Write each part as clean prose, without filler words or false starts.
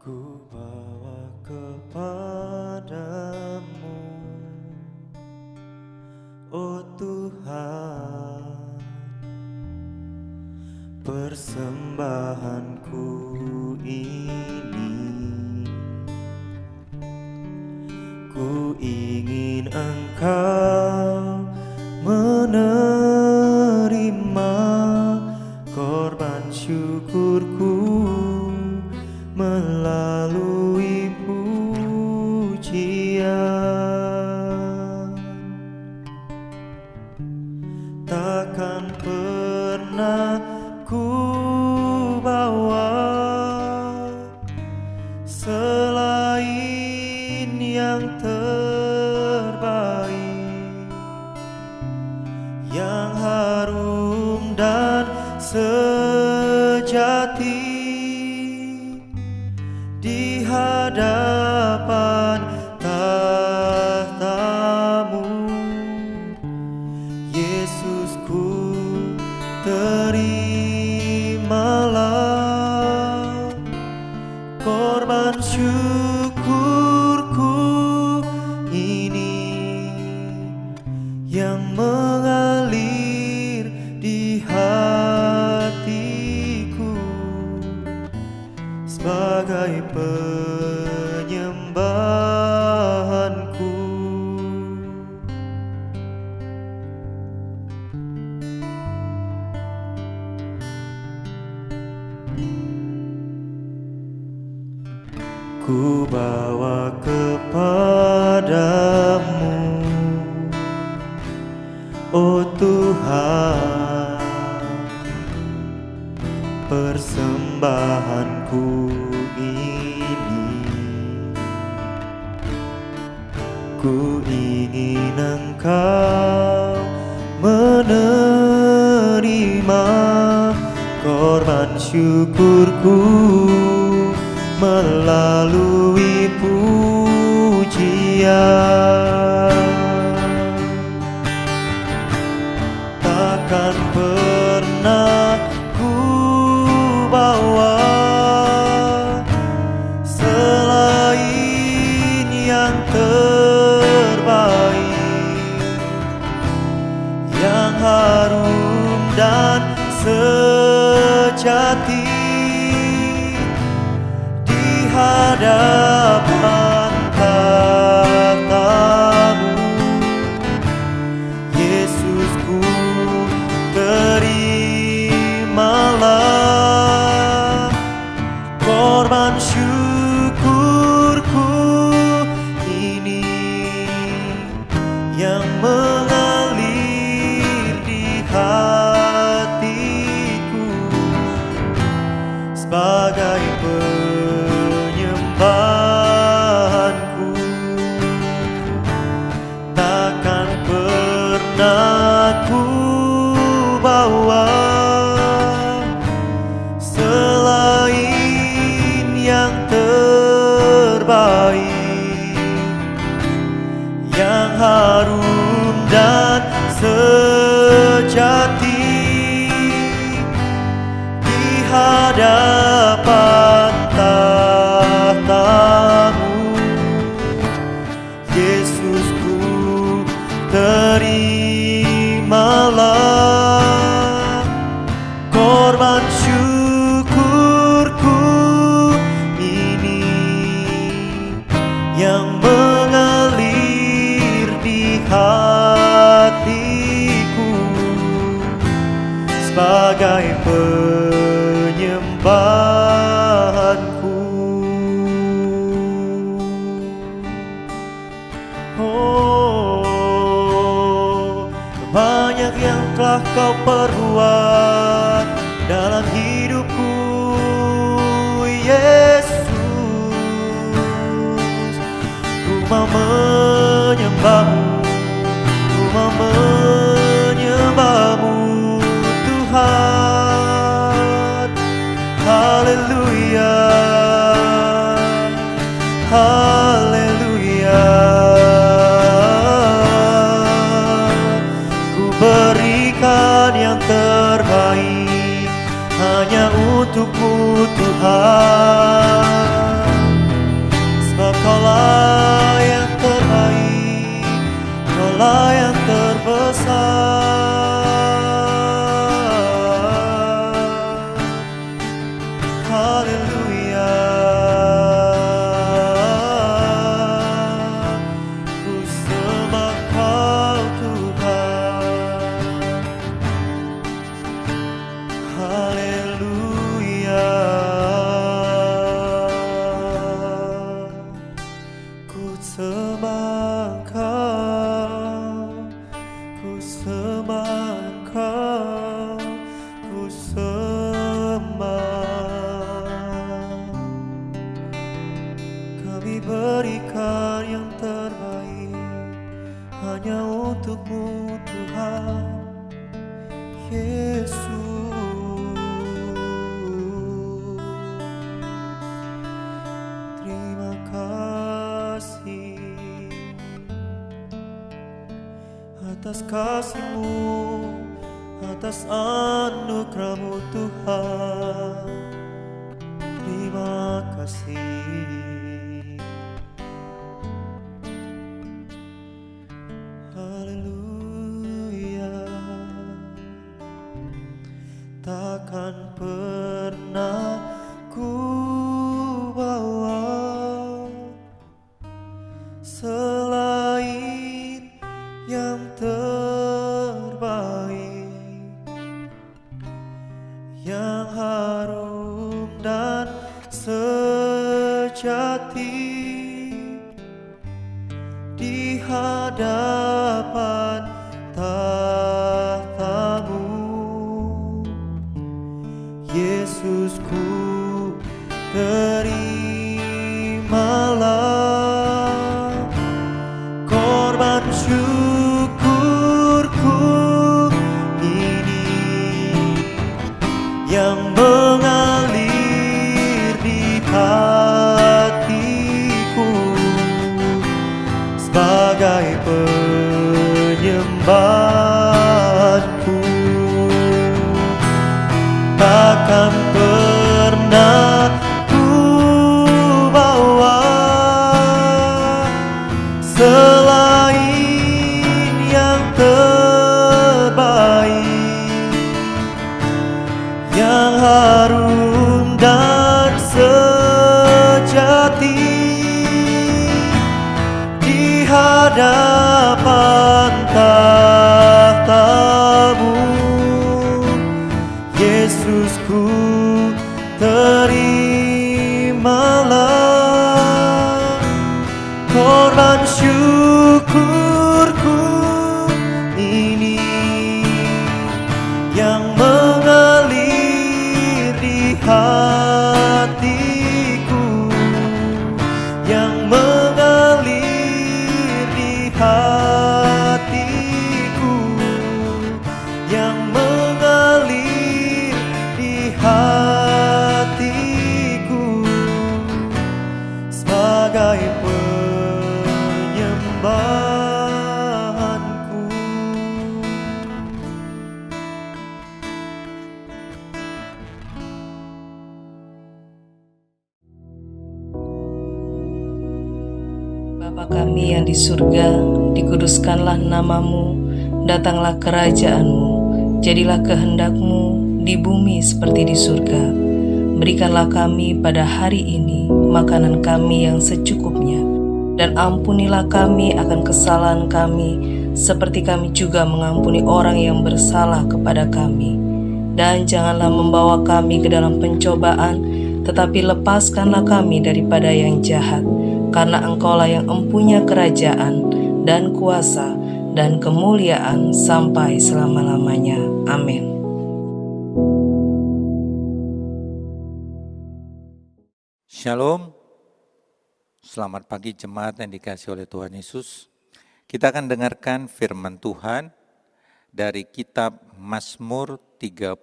Ku bawa kepadamu, oh Tuhan, persembahanku ini. Ku ingin Engkau menerima korban syukurku melalui pujian. Takkan pernah ku bawa selain yang terbaik, yang harum dan sejati di hadapan tahta-Mu. Yesusku, terimalah korban syukurku ini yang mengalir di hatiku sebagai penyembahanku. Ku bawa kepadamu, oh Tuhan, persembahanku ini. Ku ingin Engkau menerima korban syukurku melalui pujian. Takkan pernah ku bawa selain yang terbaik, yang harum dan sejati di hadapan tahta-Mu. Yesusku, terimalah korban syukurku ini yang mengalir di hatiku sebagai penyembahanku. Takkan pernah ku bawa selain yang terbaik, yang harum dan sejati di hadapan tahta-Mu. Yesusku, terimalah korban syukurku ini yang mengalir di hatiku sebagai penyembahanku. Oh, banyak yang telah Kau perbuat dalam hidupku, Yesus. Ku mau menyembah-Mu, ku mau menyembah-Mu, Tuhan. Haleluya, haleluya. Ku berikan yang terbaik hanya untuk-Mu, Tuhan. atas kasih-Mu, atas anugerah-Mu Tuhan. Terima kasih. Haleluya. Takkan pernah ku bawa selain yang terbaik, yang harum dan sejati di hadapan tahta-Mu. Yesusku, terimalah korban syukurku ini yang mengalir di hatiku sebagai penyembahanku. Takkan pernah ku bawa selain yang terbaik, yang harum dan sejati di hadapan tahta-Mu. Yesusku, terimalah korban syukurku ini yang mengalir di hatiku, yang mengalir di hatiku, yang mengalir di hatiku sebagai penyembahanku. Bapa kami yang di surga, dikuduskanlah nama-Mu, datanglah kerajaan-Mu, jadilah kehendak-Mu di bumi seperti di surga. Berikanlah kami pada hari ini makanan kami yang secukupnya, dan ampunilah kami akan kesalahan kami, seperti kami juga mengampuni orang yang bersalah kepada kami. Dan janganlah membawa kami ke dalam pencobaan, tetapi lepaskanlah kami daripada yang jahat. Karena Engkaulah yang empunya kerajaan dan kuasa dan kemuliaan sampai selama-lamanya. Amin. Shalom, selamat pagi jemaat yang dikasihi oleh Tuhan Yesus. Kita akan dengarkan firman Tuhan dari kitab Mazmur 37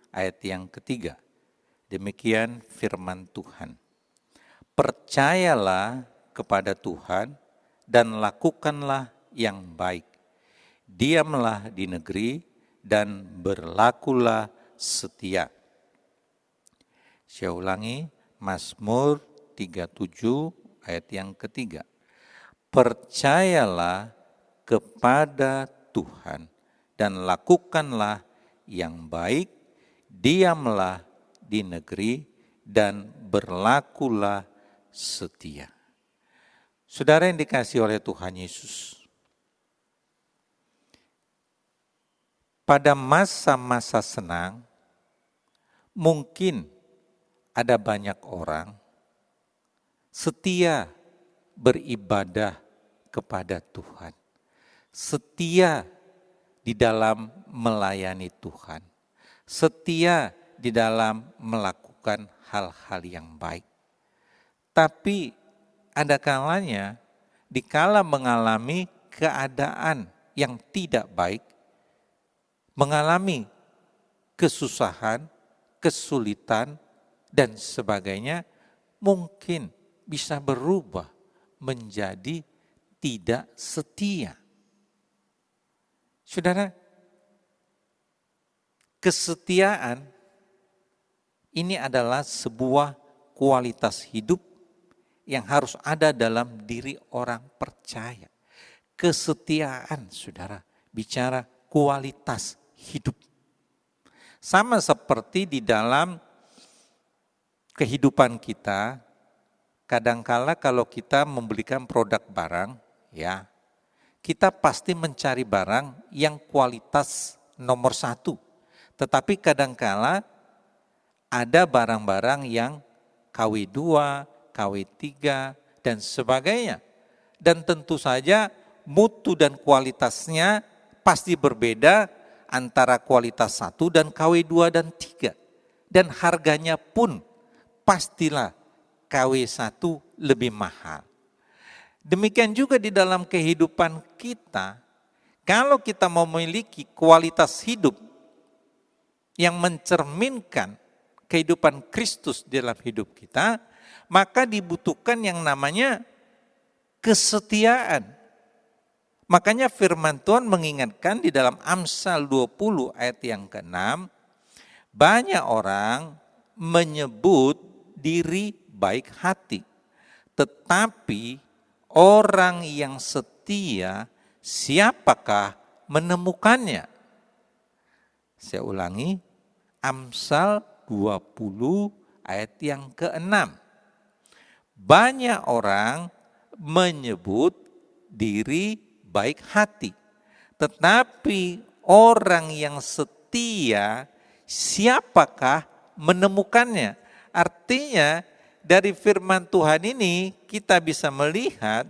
ayat yang ketiga. Demikian firman Tuhan. Percayalah kepada Tuhan dan lakukanlah yang baik. Diamlah di negeri dan berlakulah setia. Saya ulangi, Mazmur 37 ayat yang ketiga. Percayalah kepada Tuhan dan lakukanlah yang baik, diamlah di negeri dan berlakulah setia. Saudara yang dikasihi oleh Tuhan Yesus, pada masa-masa senang, mungkin ada banyak orang setia beribadah kepada Tuhan, setia di dalam melayani Tuhan, setia di dalam melakukan hal-hal yang baik. Tapi ada kalanya, dikala mengalami keadaan yang tidak baik, mengalami kesusahan, kesulitan, dan sebagainya, mungkin bisa berubah menjadi tidak setia. Saudara, kesetiaan ini adalah sebuah kualitas hidup yang harus ada dalam diri orang percaya. Kesetiaan, saudara, bicara kualitas hidup. Sama seperti di dalam kehidupan kita, kadangkala kalau kita membelikan produk barang, ya, kita pasti mencari barang yang kualitas nomor 1. Tetapi kadangkala ada barang-barang yang KW2, KW3, dan sebagainya. Dan tentu saja mutu dan kualitasnya pasti berbeda antara kualitas 1 dan KW2 dan 3. Dan harganya pun pastilah KW1 lebih mahal. Demikian juga di dalam kehidupan kita, kalau kita memiliki kualitas hidup yang mencerminkan kehidupan Kristus dalam hidup kita, maka dibutuhkan yang namanya kesetiaan. Makanya firman Tuhan mengingatkan di dalam Amsal 20 ayat yang ke-6, banyak orang menyebut diri baik hati, tetapi orang yang setia siapakah menemukannya? Saya ulangi, Amsal 20 ayat yang ke-6. Banyak orang menyebut diri baik hati, tetapi orang yang setia siapakah menemukannya? Artinya dari firman Tuhan ini kita bisa melihat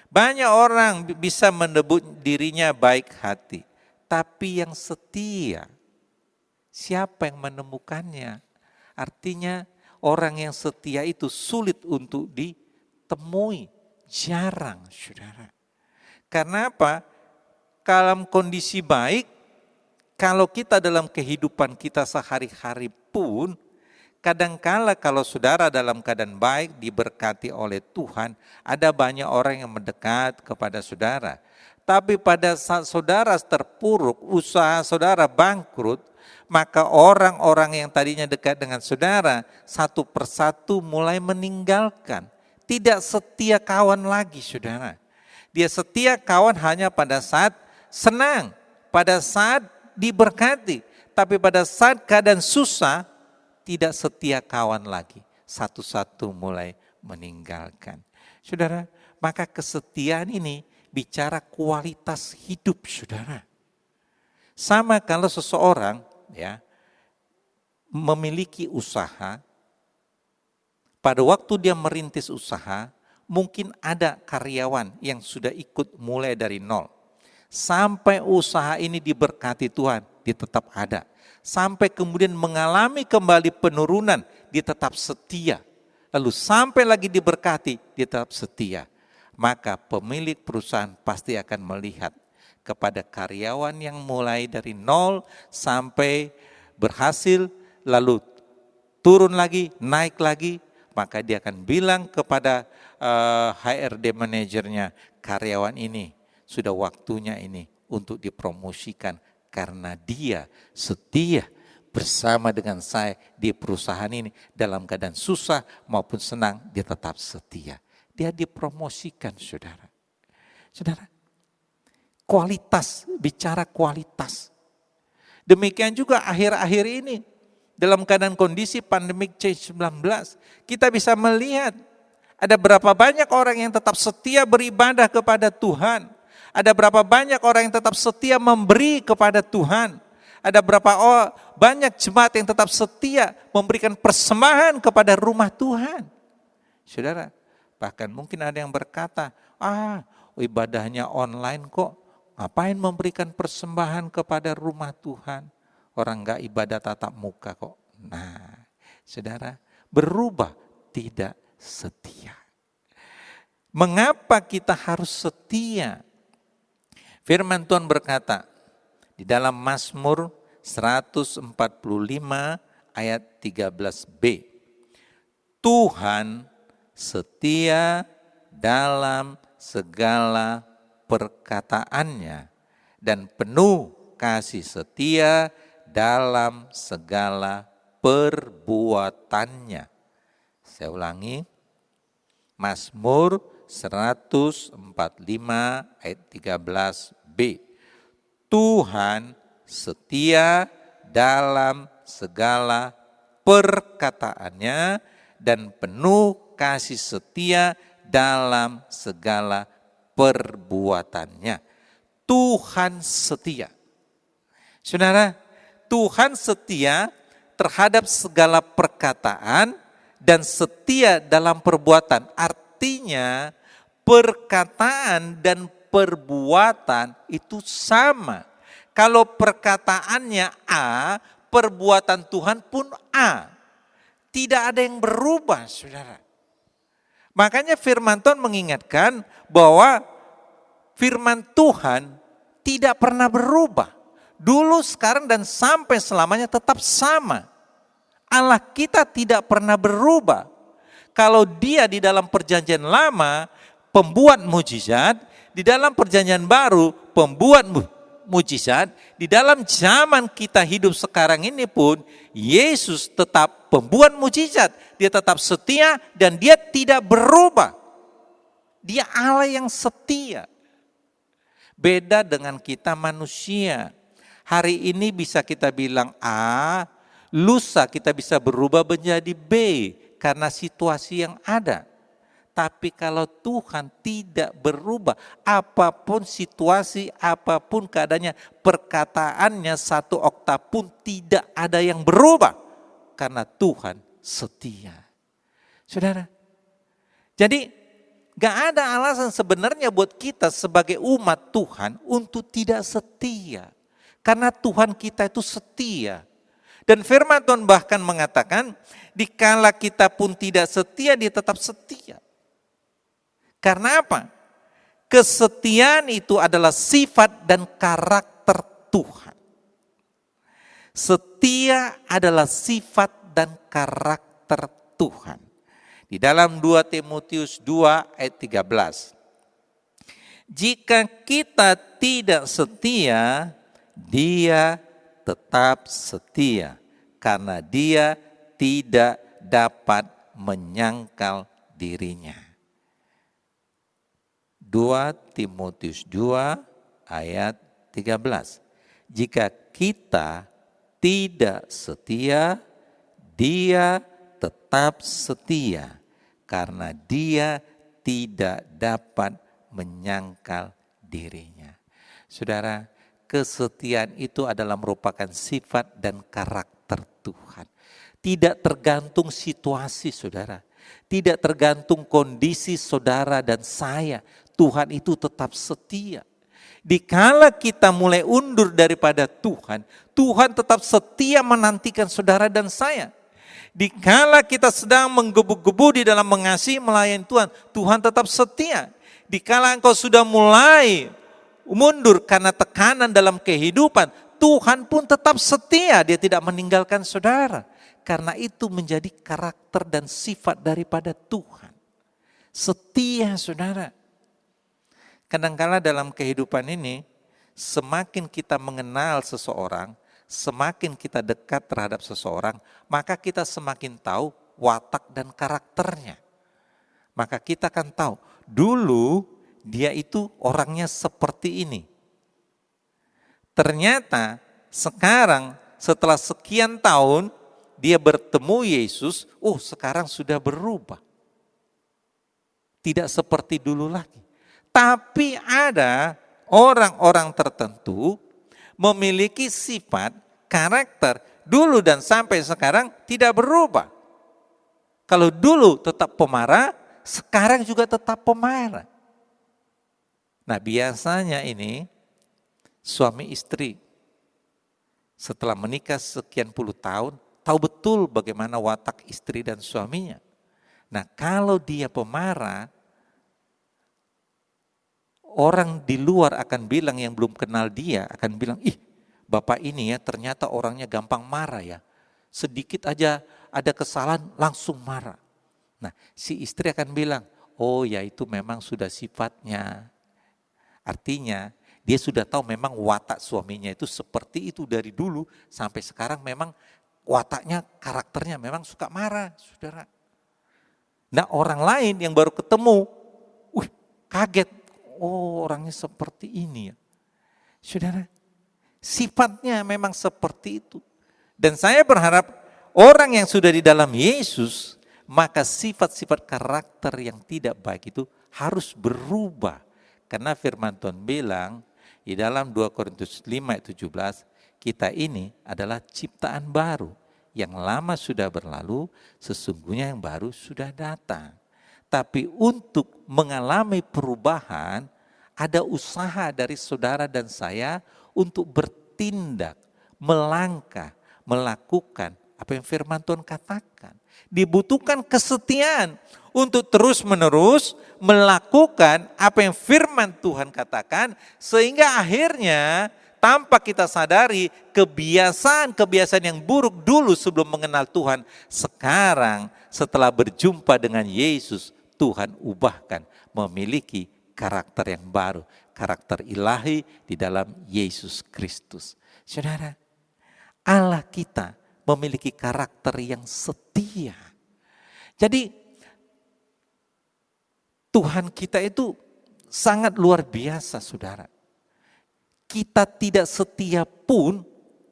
banyak orang bisa menyebut dirinya baik hati, tapi yang setia siapa yang menemukannya? Artinya orang yang setia itu sulit untuk ditemui, jarang, saudara. Karena apa? Dalam kondisi baik, kalau kita dalam kehidupan kita sehari-hari pun, kadangkala kalau saudara dalam keadaan baik, diberkati oleh Tuhan, ada banyak orang yang mendekat kepada saudara. Tapi pada saat saudara terpuruk, usaha saudara bangkrut, maka orang-orang yang tadinya dekat dengan saudara, satu persatu mulai meninggalkan. Tidak setia kawan lagi, saudara. Dia setia kawan hanya pada saat senang, pada saat diberkati. Tapi pada saat keadaan susah, tidak setia kawan lagi. Satu-satu mulai meninggalkan. Saudara, maka kesetiaan ini bicara kualitas hidup, saudara. Sama kalau seseorang ya memiliki usaha, pada waktu dia merintis usaha, mungkin ada karyawan yang sudah ikut mulai dari nol. Sampai usaha ini diberkati Tuhan, dia tetap ada. Sampai kemudian mengalami kembali penurunan, dia tetap setia. Lalu sampai lagi diberkati, dia tetap setia. Maka pemilik perusahaan pasti akan melihat kepada karyawan yang mulai dari nol sampai berhasil, lalu turun lagi, naik lagi, maka dia akan bilang kepada HRD manajernya, karyawan ini sudah waktunya ini untuk dipromosikan karena dia setia bersama dengan saya di perusahaan ini, dalam keadaan susah maupun senang dia tetap setia. Dia dipromosikan, saudara. Saudara, kualitas, bicara kualitas. Demikian juga akhir-akhir ini, dalam keadaan kondisi pandemik C-19, kita bisa melihat ada berapa banyak orang yang tetap setia beribadah kepada Tuhan. Ada berapa banyak orang yang tetap setia memberi kepada Tuhan. Ada berapa banyak jemaat yang tetap setia memberikan persembahan kepada rumah Tuhan. Saudara, bahkan mungkin ada yang berkata, ibadahnya online kok, ngapain memberikan persembahan kepada rumah Tuhan? Orang enggak ibadah tatap muka kok. Nah, saudara, berubah tidak setia. Mengapa kita harus setia? Firman Tuhan berkata di dalam Mazmur 145 ayat 13b. Tuhan setia dalam segala perkataannya dan penuh kasih setia dalam segala perbuatannya. Saya ulangi, Mazmur 145 ayat 13b. Tuhan setia dalam segala perkataannya dan penuh kasih setia dalam segala perbuatannya. Tuhan setia. Saudara, Tuhan setia terhadap segala perkataan dan setia dalam perbuatan. Artinya perkataan dan perbuatan itu sama. Kalau perkataannya A, perbuatan Tuhan pun A. Tidak ada yang berubah, saudara. Makanya firman Tuhan mengingatkan bahwa firman Tuhan tidak pernah berubah. Dulu, sekarang, dan sampai selamanya tetap sama. Allah kita tidak pernah berubah. Kalau dia di dalam perjanjian lama pembuat mujizat, di dalam perjanjian baru pembuat mujizat, di dalam zaman kita hidup sekarang ini pun Yesus tetap pembuat mujizat. Dia tetap setia dan dia tidak berubah. Dia Allah yang setia. Beda dengan kita manusia. Hari ini bisa kita bilang A, lusa kita bisa berubah menjadi B karena situasi yang ada. Tapi kalau Tuhan tidak berubah, apapun situasi, apapun keadaannya, perkataannya 1 oktav pun tidak ada yang berubah. Karena Tuhan setia. Saudara, jadi gak ada alasan sebenarnya buat kita sebagai umat Tuhan untuk tidak setia. Karena Tuhan kita itu setia. Dan firman Tuhan bahkan mengatakan, dikala kita pun tidak setia, dia tetap setia. Karena apa? Kesetiaan itu adalah sifat dan karakter Tuhan. Setia adalah sifat dan karakter Tuhan. Di dalam 2 Timotius 2 ayat 13. Jika kita tidak setia, dia tetap setia. Karena dia tidak dapat menyangkal dirinya. 2 Timotius 2 ayat 13. Jika kita tidak setia, dia tetap setia karena dia tidak dapat menyangkal dirinya. Saudara, kesetiaan itu adalah merupakan sifat dan karakter Tuhan. Tidak tergantung situasi, saudara. Tidak tergantung kondisi saudara dan saya. Tuhan itu tetap setia. Dikala kita mulai undur daripada Tuhan, Tuhan tetap setia menantikan saudara dan saya. Dikala kita sedang menggebu-gebu di dalam mengasihi melayani Tuhan, Tuhan tetap setia. Dikala engkau sudah mulai mundur karena tekanan dalam kehidupan, Tuhan pun tetap setia, dia tidak meninggalkan saudara. Karena itu menjadi karakter dan sifat daripada Tuhan. Setia, saudara. Kadangkala dalam kehidupan ini, semakin kita mengenal seseorang, semakin kita dekat terhadap seseorang, maka kita semakin tahu watak dan karakternya. Maka kita akan tahu, dulu dia itu orangnya seperti ini. Ternyata sekarang setelah sekian tahun, dia bertemu Yesus, sekarang sudah berubah. Tidak seperti dulu lagi. Tapi ada orang-orang tertentu memiliki sifat, karakter, dulu dan sampai sekarang tidak berubah. Kalau dulu tetap pemarah, sekarang juga tetap pemarah. Nah, biasanya ini suami istri setelah menikah sekian puluh tahun, tahu betul bagaimana watak istri dan suaminya. Nah, kalau dia pemarah, orang di luar akan bilang, yang belum kenal dia akan bilang, bapak ini ya ternyata orangnya gampang marah ya. Sedikit aja ada kesalahan langsung marah. Nah, si istri akan bilang, ya itu memang sudah sifatnya. Artinya Dia sudah tahu memang watak suaminya itu seperti itu dari dulu sampai sekarang, memang wataknya, karakternya memang suka marah, saudara. Nah orang lain yang baru ketemu, kaget, oh orangnya seperti ini ya. Saudara, sifatnya memang seperti itu. Dan saya berharap orang yang sudah di dalam Yesus, maka sifat-sifat karakter yang tidak baik itu harus berubah. Karena firman Tuhan bilang di dalam 2 Korintus 5:17, kita ini adalah ciptaan baru. Yang lama sudah berlalu, sesungguhnya yang baru sudah datang. Tapi untuk mengalami perubahan, ada usaha dari saudara dan saya untuk bertindak, melangkah, melakukan apa yang firman Tuhan katakan. Dibutuhkan kesetiaan untuk terus-menerus melakukan apa yang firman Tuhan katakan, sehingga akhirnya tanpa kita sadari kebiasaan-kebiasaan yang buruk dulu sebelum mengenal Tuhan, sekarang setelah berjumpa dengan Yesus, Tuhan ubahkan memiliki karakter yang baru, karakter ilahi di dalam Yesus Kristus. Saudara, Allah kita memiliki karakter yang setia. Jadi Tuhan kita itu sangat luar biasa, saudara. Kita tidak setia pun,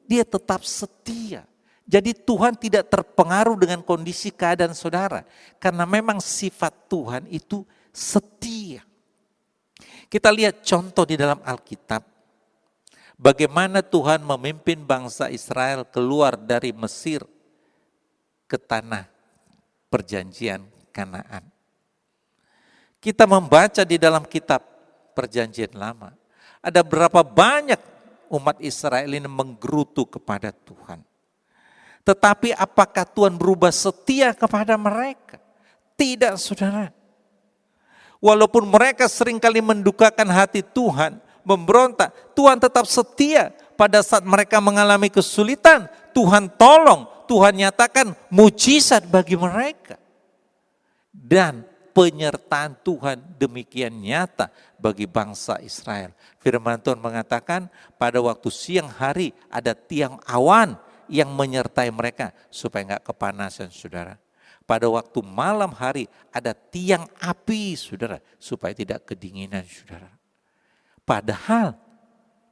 dia tetap setia. Jadi Tuhan tidak terpengaruh dengan kondisi keadaan saudara. Karena memang sifat Tuhan itu setia. Kita lihat contoh di dalam Alkitab. Bagaimana Tuhan memimpin bangsa Israel keluar dari Mesir ke tanah perjanjian Kanaan. Kita membaca di dalam kitab perjanjian lama. Ada berapa banyak umat Israel ini menggerutu kepada Tuhan. Tetapi apakah Tuhan berubah setia kepada mereka? Tidak, saudara. Walaupun mereka seringkali mendukakan hati Tuhan, memberontak, Tuhan tetap setia. Pada saat mereka mengalami kesulitan, Tuhan tolong, Tuhan nyatakan mujizat bagi mereka. Dan penyertaan Tuhan demikian nyata bagi bangsa Israel. Firman Tuhan mengatakan pada waktu siang hari ada tiang awan yang menyertai mereka supaya enggak kepanasan, saudara. Pada waktu malam hari ada tiang api, saudara, supaya tidak kedinginan, saudara. Padahal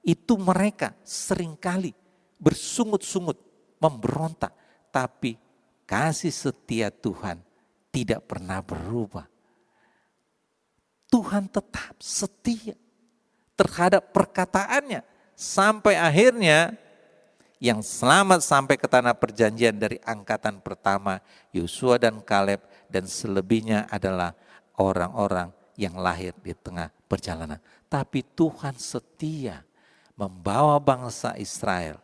itu mereka seringkali bersungut-sungut, memberontak, tapi kasih setia Tuhan tidak pernah berubah. Tuhan tetap setia terhadap perkataannya. Sampai akhirnya yang selamat sampai ke tanah perjanjian dari angkatan pertama, Yosua dan Kaleb, dan selebihnya adalah orang-orang yang lahir di tengah perjalanan. Tapi Tuhan setia membawa bangsa Israel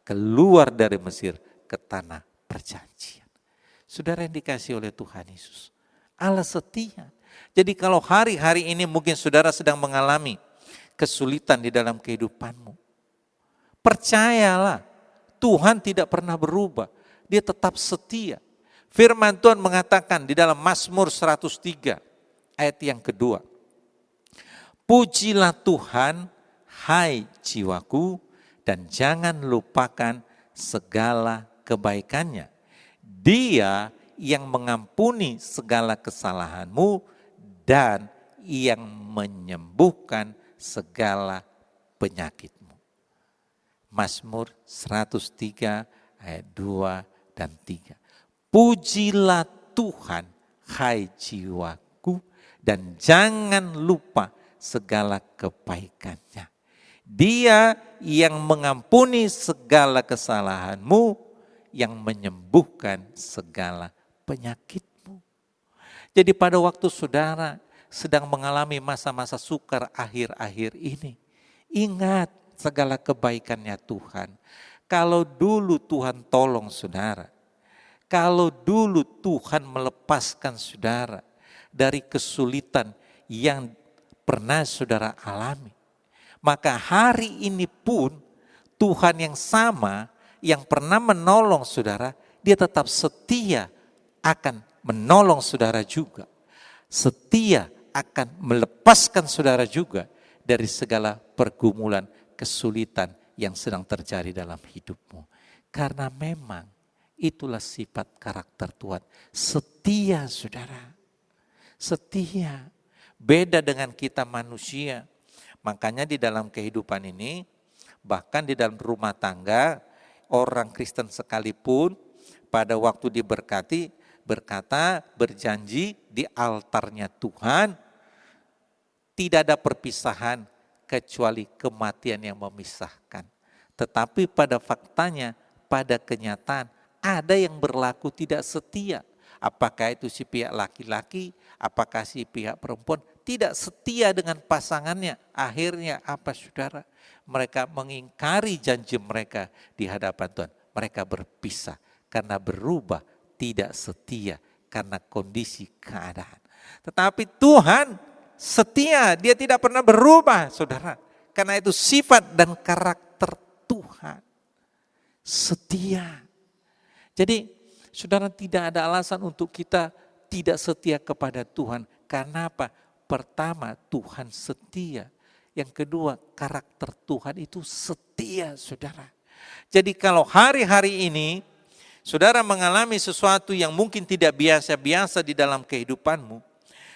keluar dari Mesir ke tanah perjanjian. Saudara yang dikasihi oleh Tuhan Yesus, Allah setia. Jadi kalau hari-hari ini mungkin saudara sedang mengalami kesulitan di dalam kehidupanmu, percayalah Tuhan tidak pernah berubah. Dia tetap setia. Firman Tuhan mengatakan di dalam Mazmur 103 ayat yang kedua. Pujilah Tuhan, hai jiwaku, dan jangan lupakan segala kebaikannya. Dia yang mengampuni segala kesalahanmu dan yang menyembuhkan segala penyakitmu. Mazmur 103 ayat 2 dan 3. Pujilah Tuhan, hai jiwaku, dan jangan lupa segala kebaikannya. Dia yang mengampuni segala kesalahanmu, yang menyembuhkan segala penyakitmu. Jadi pada waktu saudara sedang mengalami masa-masa sukar akhir-akhir ini, ingat segala kebaikannya Tuhan. Kalau dulu Tuhan tolong saudara, kalau dulu Tuhan melepaskan saudara dari kesulitan yang pernah saudara alami, maka hari ini pun Tuhan yang sama yang pernah menolong saudara, dia tetap setia akan menolong saudara juga. Setia akan melepaskan saudara juga dari segala pergumulan, kesulitan yang sedang terjadi dalam hidupmu. Karena memang itulah sifat karakter Tuhan. Setia, saudara. Setia. Beda dengan kita manusia. Makanya di dalam kehidupan ini, bahkan di dalam rumah tangga, orang Kristen sekalipun pada waktu diberkati, berkata, berjanji di altarnya Tuhan, tidak ada perpisahan kecuali kematian yang memisahkan. Tetapi pada faktanya, pada kenyataan, ada yang berlaku tidak setia. Apakah itu si pihak laki-laki, apakah si pihak perempuan, tidak setia dengan pasangannya. Akhirnya apa, saudara? Mereka mengingkari janji mereka di hadapan Tuhan. Mereka berpisah karena berubah, tidak setia karena kondisi keadaan. Tetapi Tuhan setia, dia tidak pernah berubah, saudara. Karena itu sifat dan karakter Tuhan. Setia. Jadi saudara, tidak ada alasan untuk kita tidak setia kepada Tuhan. Karena apa? Pertama, Tuhan setia. Yang kedua, karakter Tuhan itu setia, saudara. Jadi kalau hari-hari ini saudara mengalami sesuatu yang mungkin tidak biasa-biasa di dalam kehidupanmu,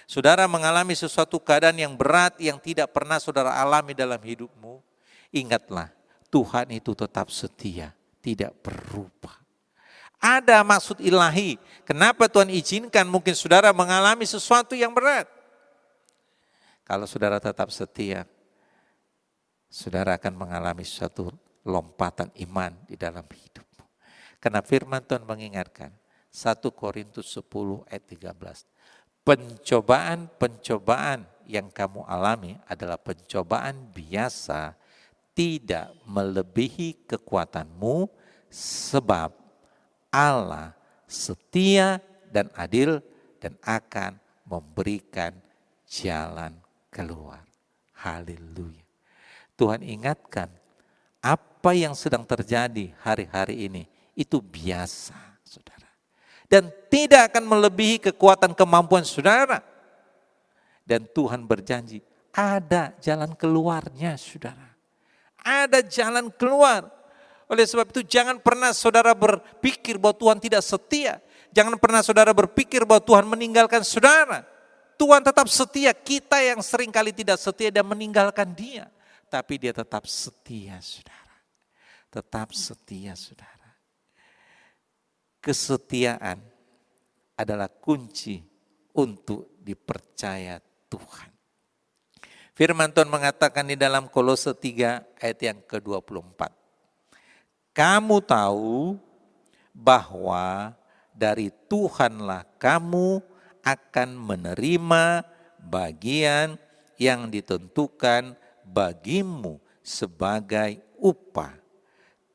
saudara mengalami sesuatu keadaan yang berat yang tidak pernah saudara alami dalam hidupmu, ingatlah, Tuhan itu tetap setia, tidak berubah. Ada maksud ilahi. Kenapa Tuhan izinkan mungkin saudara mengalami sesuatu yang berat? Kalau saudara tetap setia, saudara akan mengalami suatu lompatan iman di dalam hidupmu. Karena firman Tuhan mengingatkan, 1 Korintus 10 ayat 13. Pencobaan-pencobaan yang kamu alami adalah pencobaan biasa, tidak melebihi kekuatanmu, sebab Allah setia dan adil dan akan memberikan jalan keluar. Haleluya. Tuhan ingatkan, apa yang sedang terjadi hari-hari ini itu biasa, saudara. Dan tidak akan melebihi kekuatan kemampuan saudara. Dan Tuhan berjanji, ada jalan keluarnya, saudara. Ada jalan keluar. Oleh sebab itu jangan pernah saudara berpikir bahwa Tuhan tidak setia. Jangan pernah saudara berpikir bahwa Tuhan meninggalkan saudara. Tuhan tetap setia, kita yang seringkali tidak setia dan meninggalkan Dia. Tapi Dia tetap setia, saudara. Tetap setia, saudara. Kesetiaan adalah kunci untuk dipercaya Tuhan. Firman Tuhan mengatakan di dalam Kolose 3 ayat yang ke-24. Kamu tahu bahwa dari Tuhanlah kamu akan menerima bagian yang ditentukan bagimu sebagai upah.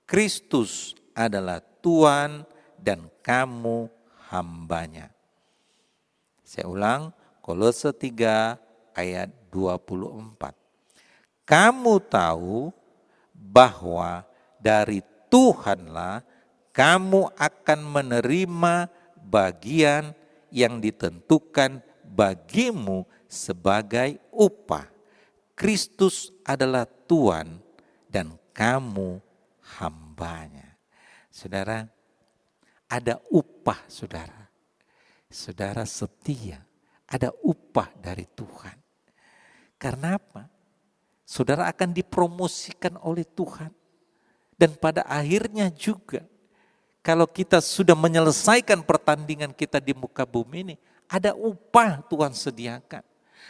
Kristus adalah Tuhan dan kamu hambanya. Saya ulang, Kolose 3 ayat 24. Kamu tahu bahwa dari Tuhanlah kamu akan menerima bagian yang ditentukan bagimu sebagai upah. Kristus adalah Tuhan dan kamu hambanya. Saudara, ada upah, saudara. Saudara setia, ada upah dari Tuhan. Karena apa? Saudara akan dipromosikan oleh Tuhan. Dan pada akhirnya juga, kalau kita sudah menyelesaikan pertandingan kita di muka bumi ini, ada upah Tuhan sediakan.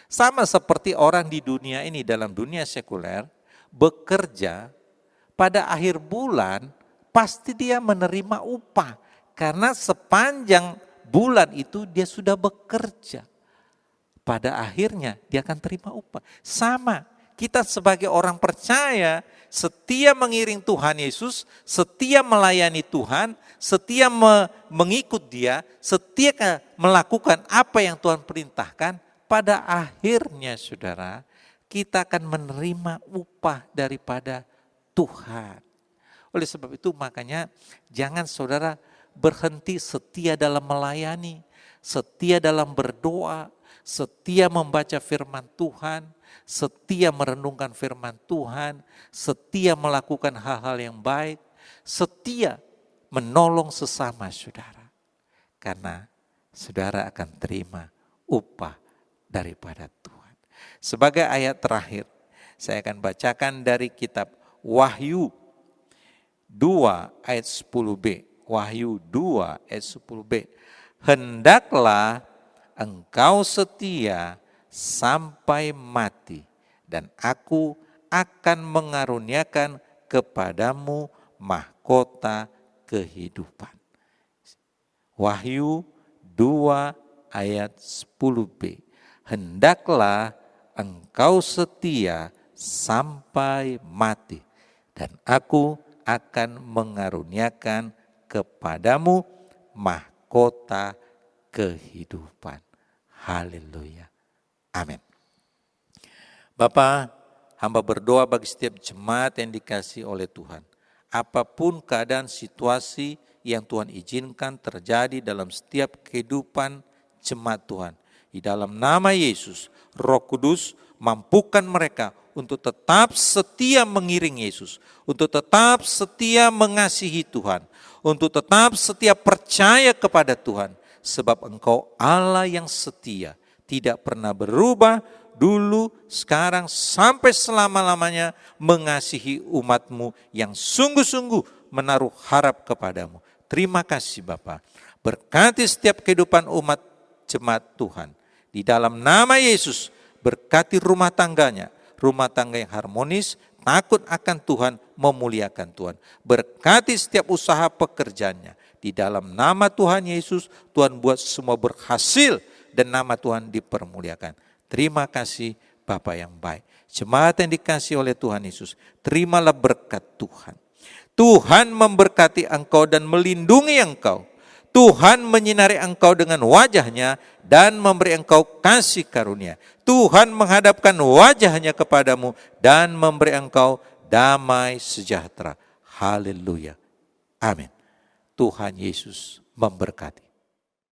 Sama seperti orang di dunia ini, dalam dunia sekuler, bekerja, pada akhir bulan pasti dia menerima upah. Karena sepanjang bulan itu dia sudah bekerja. Pada akhirnya dia akan terima upah. Sama, kita sebagai orang percaya, setia mengiring Tuhan Yesus, setia melayani Tuhan, setia mengikut Dia, setia melakukan apa yang Tuhan perintahkan, pada akhirnya saudara, kita akan menerima upah daripada Tuhan. Oleh sebab itu makanya jangan saudara berhenti setia dalam melayani, setia dalam berdoa, setia membaca firman Tuhan, setia merenungkan firman Tuhan, setia melakukan hal-hal yang baik, setia menolong sesama saudara. Karena saudara akan terima upah daripada Tuhan. Sebagai ayat terakhir, saya akan bacakan dari kitab Wahyu 2 ayat 10b. Wahyu 2 ayat 10b. Hendaklah engkau setia sampai mati, dan aku akan mengaruniakan kepadamu mahkota kehidupan. Wahyu 2 ayat 10b. Hendaklah engkau setia sampai mati, dan aku akan mengaruniakan kepadamu mahkota kehidupan. Haleluya. Amin. Bapa, hamba berdoa bagi setiap jemaat yang dikasihi oleh Tuhan. Apapun keadaan situasi yang Tuhan izinkan terjadi dalam setiap kehidupan jemaat Tuhan. Di dalam nama Yesus, Roh Kudus mampukan mereka untuk tetap setia mengiring Yesus, untuk tetap setia mengasihi Tuhan, untuk tetap setia percaya kepada Tuhan, sebab Engkau Allah yang setia, tidak pernah berubah, dulu, sekarang, sampai selama-lamanya mengasihi umat-Mu yang sungguh-sungguh menaruh harap kepadamu. Terima kasih Bapa. Berkati setiap kehidupan umat jemaat Tuhan. Di dalam nama Yesus, berkati rumah tangganya, rumah tangga yang harmonis, takut akan Tuhan, memuliakan Tuhan. Berkati setiap usaha pekerjaannya. Di dalam nama Tuhan Yesus, Tuhan buat semua berhasil dan nama Tuhan dipermuliakan. Terima kasih Bapa yang baik. Jemaat yang dikasihi oleh Tuhan Yesus, terimalah berkat Tuhan. Tuhan memberkati engkau dan melindungi engkau. Tuhan menyinari engkau dengan wajahnya dan memberi engkau kasih karunia. Tuhan menghadapkan wajahnya kepadamu dan memberi engkau damai sejahtera. Haleluya. Amin. Tuhan Yesus memberkati.